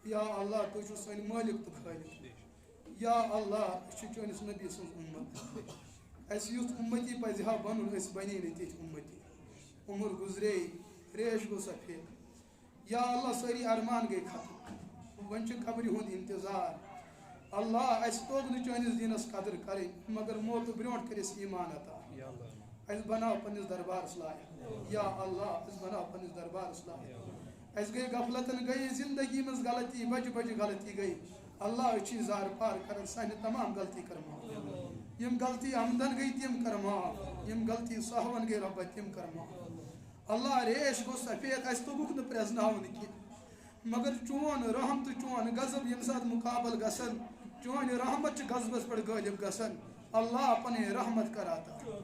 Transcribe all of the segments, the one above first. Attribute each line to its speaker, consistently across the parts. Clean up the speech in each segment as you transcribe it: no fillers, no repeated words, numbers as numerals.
Speaker 1: یا اللہ تو چھو سن مالک تو خالق یا اللہ چونس نبی سن امت اس یوت امتی پزِ ہا بنن اس بنی نہ تیت امتی عمر گزرے ریش گو سفید یا اللہ ساری ارمان گئی ختم ون چھ قبر ہند انتظار اللہ اس توگ نہ چونس دینس قدر کریں مگر موت برونٹ کرس ایمان عطا اس بناو پنس دربارس لائق یا اللہ اس بناو پنس دربارس لائق اس گئی غفلتن گئی زندگی مز غلطی بج بج غلطی گئی اللہ اچھی زار پار کرن سانہ تمام غلطی کر معاف یم غلطی عمدن گئی تم کر معاف یم غلطی سہون گئی رب تم کر معاف اللہ ریش گو سفید اس توگک نہ پرزناون کی مگر چون رحم تو چون غضب یم سات مقابل گسن چون رحمت چھ غضبس پر غالب گسن اللہ اپنے رحمت کراتا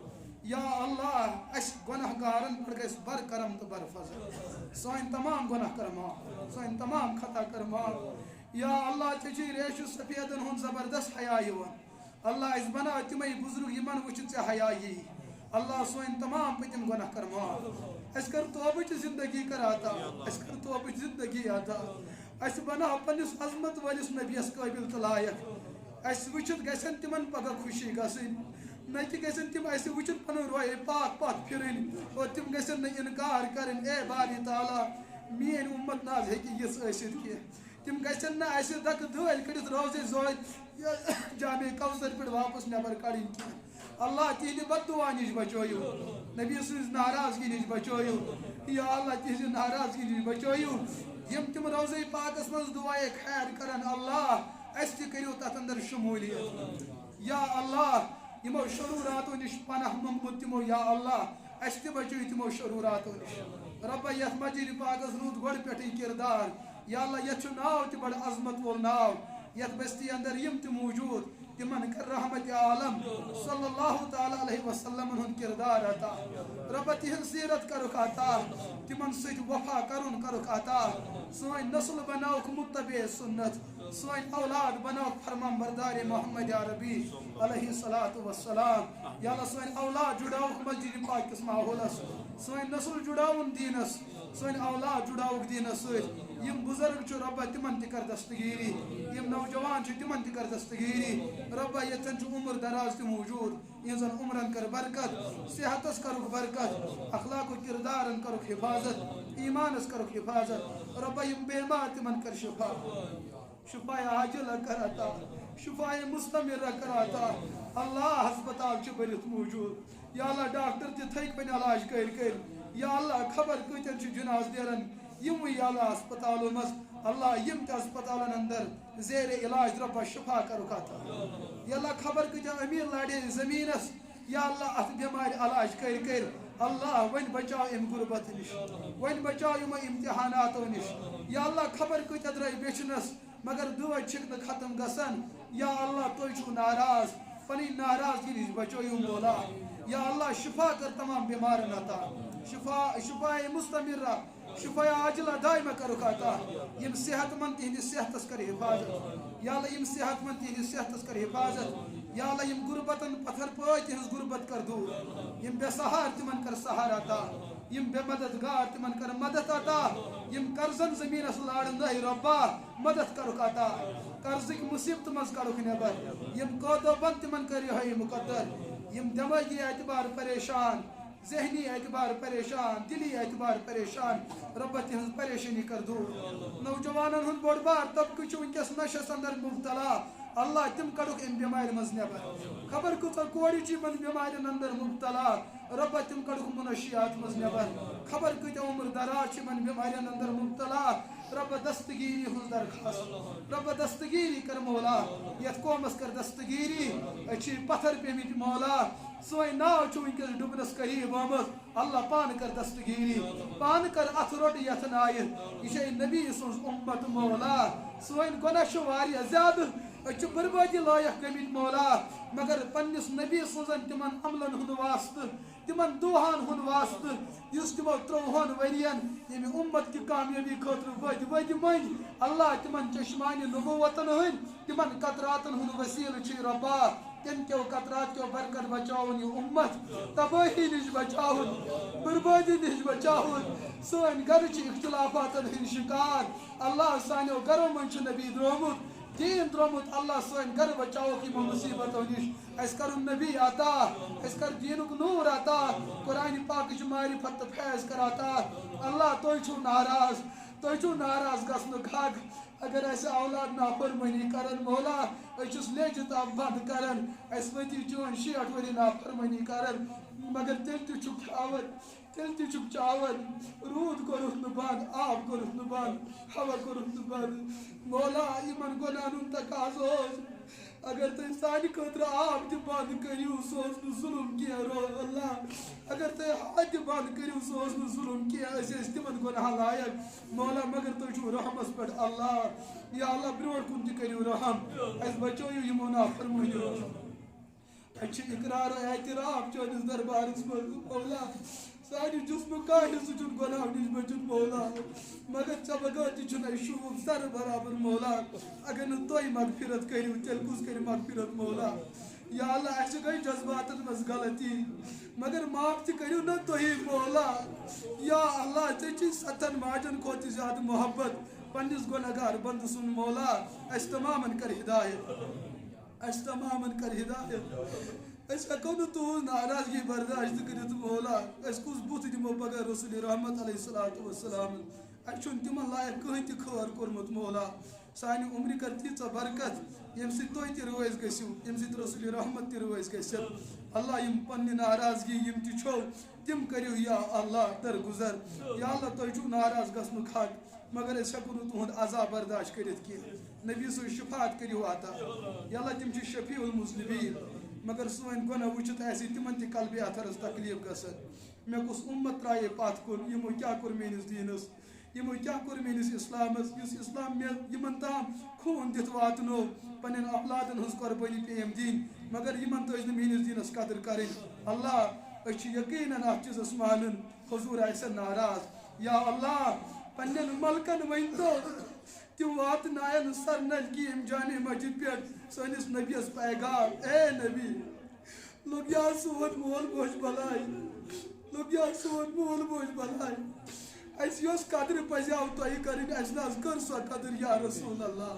Speaker 1: یا اللہ اس گناہ گارن پر گس بر کرم تو بر فضل سوین تمام گناہ کر معاف سوین تمام خطا کر معاف یا اللہ چچی ریش سفیدن ہن زبردست حیا یوان اللہ اس بنا تمے بزرگ یمن وچن سے حیا یی اللہ سوین تمام پتم گناہ کر معاف اس کر توبہ زندگی کر عطا اس کر توبہ زندگی عطا اس بنا پنس عظمت ولس نبیس قابل تو لائق اس وچت گسن تمن پگہ خوشی گسن نہ کہ گسن تم اس وچت پن روئے پاک پاک پھرن اور تم گسن نہ انکار کرن اے باری تعالی مین امت ناز ہیکی یس ٲسِتھ کینٛہہ تم گسن نہ اس دک دٲلۍ کڑِتھ روزے زوج جامع کوثر پہ واپس نبر کڑن کینٛہہ اللہ تہندِ بد دعا نش بچٲیِو نبی سٕنٛز ناراضگی نش بچٲیِو یا اللہ تہنٛزِ ناراضگی نش بچٲیِو یم تم روزے پاکس مز دعائے خیر کرن اللہ اس تہ کٔرِو تتھ اندر شمولیت یا اللہ یمو شروراتو نش پناہ منگمت تمو یا اللہ اس تہ بچٲیِو تمو شروراتو نش رب یتھ مسجد پاکس روٗد گۄڈٕ پٮ۪ٹھٕے کردار یا اللہ یتھ چھُ ناو تہ بڑٕ عظمت وول ناو یتھ بستی اندر یم تہ موجود تمن کر رحمت عالم صلی اللہ تعالی علیہ وسلم ہن کردار عطا رب تہن سیرت کرک عطا تمن ست وفا کرن کرک عطا سوین نسل بناوک متبع سنت سوین اولاد بناوک فرمان بردار محمد عربی علیہ الصلوۃ والسلام یا اللہ سوین اولاد جڑاوک مسجد پاک کس ماحولس سوین نسل جڑاون دینس سوین اولاد جڑاوک دینس ست یم بزرگ چھ رب تمن تہ کر دستگیری یم نوجوان چھ تمن تہ کر دستگیری رب یتن چھ عمر دراز تہ موجود یزن عمرن کر برکت صحتس کرک برکت اخلاق و کردارن کرک حفاظت ایمانس کرک حفاظت رب یم بیمار تمن کر شفا شفا عاجل کر عطا شفا مستمر کر عطا اللہ ہسپتال چھ بھرت موجود یا اللہ ڈاکٹر تہ تھک پن علاج کر یا اللہ خبر کتن چھ جناز دیرن یم یا اللہ ہسپتالوں مز اللہ یم تہ ہسپتالن اندر زیر علاج رب شفا کرک عطا یا اللہ خبر کتن امیر لاڑے زمینس یا اللہ ات بیمار علاج کر اللہ ون بچاو ام غربت نش ون بچاو یم امتحاناتو نش یا اللہ خبر کتن درائے بیچنس مگر دعا چھک نہ ختم گسن یا اللہ تو چھو ناراض پنی ناراضگی نش بچٲیِو مولا یا اللہ شفا کر تمام بیمارن عطا شفا مستمرہ شفا عاجلہ دائمہ کرک عطا یم صحت مند تہندس صحتس کر حفاظت یا اللہ یم صحت مند تہندس صحتس کر حفاظت یا اللہ یم غربتن پتھر پٲٹھۍ تہنٛز غربت کر دور یم بے سہار تمن کر سہار عطا یم بے مددگار تمن کر مدد عطا یم قرضن زمینس لاڑن نہ ربا مدد کرک عطا قرضک مصیبت مز کڑک نبر یم قودو بند تمن کر یہ مقدر یم دماغی اعتبار پریشان ذہنی اعتبار پریشان دلی اعتبار پریشان رب تہذ پریشانی کر دور نوجوانن ہند بوڑ بار طبقہ چھ ونکس نشس اندر مبتلا اللہ تم کڑک ام بیمار مز نبر خبر کۭژاہ کورِ چھ یمن بیمارن اندر مبتلا رب تم کڑک منشیات مز نبر خبر کۭتیاہ عمر دراز چھ یمن بیمارن اندر مبتلا رب دستگیری ہز درخواست رب دستگیری کر مولا یتھ قومس کر دستگیری اچھی پتھر پیمت مولا سوئی ناو چھ ونکس ڈبنس قریب آمت اللہ پان کر دستگیری پان کر اتھ روٹ یتھ نائر یہ نبی سن امت مولا سوئن گناہ چھ واریاہ زیادہ اچھ بربادی لائق گمت مولا مگر پنس نبی سن تمن عملن ہند واسطہ تمن دہان ہند واسطہ اس تمو 30 ورین یم امت کی کامیابی خاطر ود من اللہ تمن چشمان نبوتن ہند تمن قطراتن ہند وسیل چھ ربا تم کیو قطرات کیو برکت بچاؤن یہ امت تباہی نش بچاؤن بربادی نش بچاؤن سن گھر اختلافات ہند شکار اللہ سانو گھروں من نبی درمت دین درمت اللہ سن گھر بچاؤ کی مصیبتوں نش اس کر نبی عطا اس کر دینک نور عطا قرآن پاک معرفت تو فیض کر عطا اللہ تھی ناراض تھی ناراض گھن حق اگر اس اولاد نافرمانی کرن مولا اس لیج تب بند کرن اس وتی چون 60 وری نافرمانی کرن مگر تیل تہ چھک کھاون تیل تہ چھک چاون رود کورُکھ نہ بند آب کورُکھ نہ بند ہوا کورُکھ نہ بند مولا یمن گناہن تقاضہ اگر تھی سانہ خاطر آب تہ بند کریو سہ ظلم کی اللہ اگر تھی حد تہ بند کریو سہ ظلم کی تمن گناہ لائق مولا مگر تھی رحمس پہ اللہ یا اللہ برونٹ کن تہ کریو رحم اس بچویو یمو نافرمانیو اچھے اقرار و اعتراف چونس دربارس مز مولا سانہ جسم کاہل سچن گناہ نش بچن مولا مگر ژے بغیر تہ چھُنہٕ شوٗب سر برابر مولا اگر نہٕ تُہۍ مغفرت کٔرِو تیٚلہِ کُس کَرِ مغفرت مولا یا اللہ اَسہِ گٔے جذباتن منٛز غلطی مگر معاف تہِ کٔرِو نہ تُہی مولا یا اللہ ژےٚ چھِ 7 ماجن کھۄتہٕ تہِ زیادٕ محبت پننس گۄنہگار بنٛدٕ سُنٛد مولا اَسہِ تمامن کر ہدایت اَسہِ تمامن کر ہدایت اس ہیکو نہٕ تُہنٛز ناراضگی برداشت کٔرِتھ مولا أسۍ کُس بُتھ دِمو پگاہ رسول رحمت علیہ الصلوۃ والسلام اَسہِ چھُنہٕ تِمن لایق کٕہٕنۍ تہِ خٲر کوٚرمُت مولا سانہِ عمرِ کر تیٖژاہ برکت ییٚمہِ سۭتۍ تُہۍ تہِ رٲضۍ گٔژھِو ییٚمہِ سۭتۍ رسول رحمت تہِ رٲضۍ گٔژھِتھ اللہ یِم پننہِ ناراضگی یِم تہِ چھو تِم کٔرِو یا اللہ درگُزر یا اللہ تۄہہِ چھُو ناراض گژھنُک حق مگر أسۍ ہیکو نہٕ تُہُنٛد عذاب برداشت کٔرِتھ کینٛہہ نبی سٕنٛز شفاعت کٔرِو عطا یا اللہ تِم چھِ شفیع المذنبیٖن مگر سٲنۍ گۄناہ وٕچھِتھ آسہِ تِمن تہِ قلبِ اطہرس تکلیٖف گژھان مےٚ کُس اُمت ترٛایے پتھ کُن یِمو کیٛاہ کوٚر میٲنِس دیٖنس یِمو کیٛاہ کوٚر میٲنِس اسلامس یُس اسلام مےٚ یِمن تام خوٗن دِتھ واتنو پننٮ۪ن اولادن ہٕنٛز قۄربٲنی پیٚیَم دِنۍ مگر یِمن تٔج نہٕ میٲنِس دیٖنس قدر کرٕنۍ اللہ أسۍ چھِ یقیٖنن اتھ چیٖزس مانان حضوٗر آسن ناراض یا اللہ پننٮ۪ن ملکن ؤنۍتو تِم واتناین سر نلکی امہِ جامع مسجد پٮ۪ٹھ سٲنِس نبیس پیغام اے نبی لوٚگ یا سون مول موج بلاے لوٚگ یا سون مول موج بلاے اَسہِ یۄس قدر پزیو تۄہہِ کرٕنۍ اَسہِ نہ حظ کٔر سۄ قدر یا رسول اللہ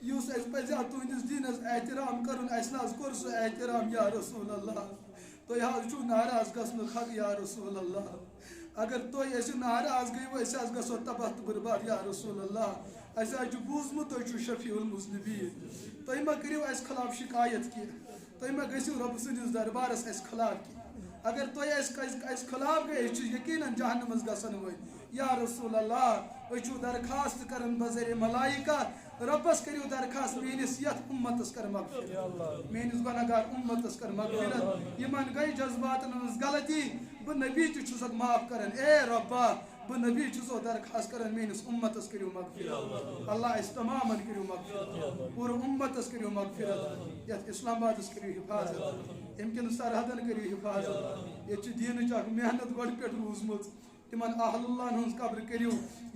Speaker 1: یُس اَسہِ پزیو تُہنٛدِس دیٖنس احترام کرُن اَسہِ نہ حظ کوٚر سُہ احترام یا رسول اللہ تُہۍ حظ چھُو ناراض گژھنُک حق یا رسول اللہ اگر تُہۍ ٲسِو ناراض گٔیوٕ أسۍ حظ گژھو تباہ تہٕ برباد یا رسول اللہ اَسہِ حظ چھُ بوٗزمُت تُہۍ چھُو شفیع المذنبیٖن تُہۍ ما کٔرِو اَسہِ خلاف شکایت کینٛہہ تُہۍ ما گٔژھِو رۄبہٕ سٕنٛدِس دربارس اَسہِ خلاف کینٛہہ اگر تُہۍ اَسہِ خلاف گٔے أسۍ چھِ یقیٖنن جہنمس گژھن وٲلۍ یا رسول اللہ أسۍ چھِو درخواست کران بذریعہ ملائکہ رۄبس کٔرِو درخواست میٲنِس یتھ اُمتس کر مغفرت میٲنِس گۄنہگار اُمتس کر مغفرت یِمن گٔے جذباتن منٛز غلطی بہٕ نبی تہِ چھُسکھ معاف کران اے رۄبا بہٕ نبی چھُسو درخواست کران میٲنِس اُمتس کٔرِو مغفرت اللہ اَسہِ تمامن کٔرِو مغفرت پوٗرٕ اُمتس کٔرِو مغفرت یتھ اسلام آبادس کٔرِو حفاظت امہِ کٮ۪ن سرحدن کٔرِو حفاظت ییٚتہِ چھِ دیٖنٕچ اکھ محنت گۄڈٕ پٮ۪ٹھ روٗزمٕژ تِمن اہل اللہن ہٕنٛز قبر کٔرِو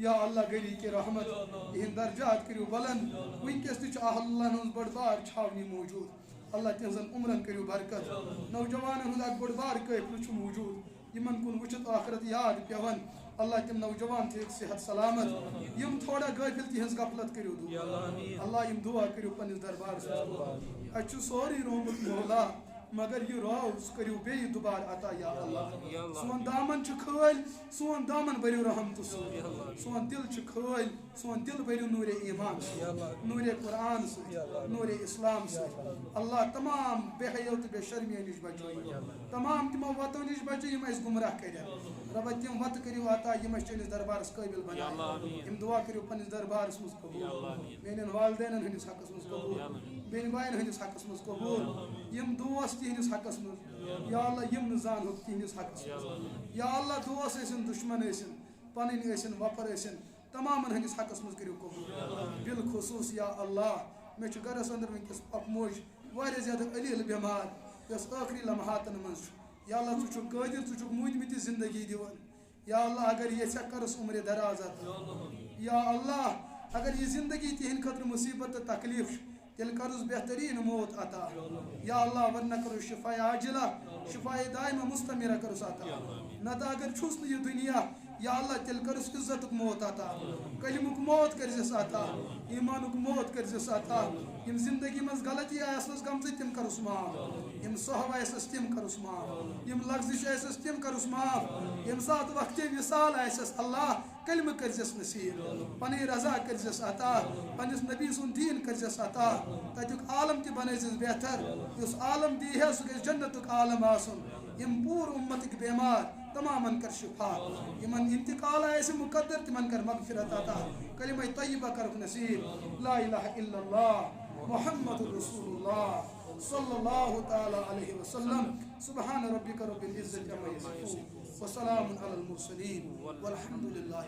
Speaker 1: یا اللہ گری کے رحمت یِہٕنٛدۍ درجات کٔرِو بلند وٕنکیٚس تہِ چھُ اہل اللہن ہٕنٛز بٔڑ بار چھاونی موٗجوٗد اللہ تِہنٛزن عمرن کٔرِو برکت نوجوانن ہُنٛد اکھ بوٚڑ بار قٲفلہٕ چھُ موٗجوٗد یِمن کُن وٕچھِتھ آخرت یاد پیٚوان اللہ تِم نوجوان تھٲیِکھ صحت سلامت یِم تھوڑا غٲفِل تِہنٛز غفلت کٔرِو دوٗر اللہ یِم دُعا کٔرِو پننِس دربارس منٛز اَسہِ چھُ سورُے روومُت مولا مگر یہِ رو سُہ کٔرِو بیٚیہِ دُبارٕ عطا یا اللہ سون دامن چھُ خٲلۍ سون دامن بٔرِو رحمتہٕ سۭتۍ سون دل چھُ خٲلۍ سون دل بٔرِو نوٗرِ ایمان سۭتۍ نوٗرِ قرآن سۭتۍ نوٗرِ اسلام سۭتۍ اللہ تمام بے حیو تہٕ بے شرمیو نِش بچٲیِو تمام تِمو وتو نِش بچٲیِو یِم اَسہِ گمراہ کٔرِتھ رۄبا تِم وتہٕ کٔرِو عطا یِم اَسہِ چٲنِس دربارس قٲبِل بناوَن یِم دعا کٔرِو پننِس دربارس منٛز قبوٗل میانٮ۪ن والدینن ہٕنٛدِس حقس منٛز قبوٗل بیٚنہِ بایَن ہٕنٛدِس حقس منٛز قبوٗل یِم دوس تِہنٛدِس حقس منٛز یا اللہ یِم نہٕ زانہوکھ تِہنٛدِس حقس منٛز یا اللہ دوس ٲسِن دُشمن ٲسِن پنٕنۍ ٲسِن وۄپر ٲسِن تمامن ہٕنٛدِس حقس منٛز کٔرِو قبوٗل بالخصوٗص یا اللہ مےٚ چھُ گرس انٛدر وٕنکیٚس پۄپہٕ موج واریاہ زیادٕ علیٖل بٮ۪مار یۄس ٲخری لمحاتن منٛز چھُ یا اللہ ژٕ چھُکھ قٲدِر ژٕ چھُکھ موٗدمٕتہِ زندگی دِوان یا اللہ اگر یژھکھ کرس عمرِ دراز عطا یا اللہ اگر یہِ زندگی تِہنٛدِ خٲطرٕ مُصیبت تہٕ تکلیٖف چھُ تیل کرس بہترین موت عطا یا اللہ ورنہ کرو شفا عاجلہ شفا دائمہ مستمرہ کرس عطا نتہ اگر چھس نہ یہ دنیا یا اللہ تیل کرس عزت موت عطا کلمک موت کرزس عطا ایمانک موت کرزس عطا یم زندگی مز غلطی آسس گمز تم کرس معاف یم صحو آسس تم کرس معاف یم لغزش آسس تم کرس معاف یم سات وقت وصال آسس اللہ کلمہ کرزس نصیب پنی رضا کرزس عطا پنس نبی سن دین کرزس عطا تتیک عالم تہ بنائزس بہتر اس عالم دی ہے سہ گژھِ جنتک عالم آسن یم پور امتک بیمار تمامن کر شفا یمن انتقال آئے مقدر تمن کر مغفرت عطا کلمہ طیبہ کرک نصیب لا الہ الا اللہ محمد رسول اللہ صلی اللہ تعالی علیہ وسلم سبحان ربک رب العزت عما یصفون وسلام علی المرسلین والحمد للہ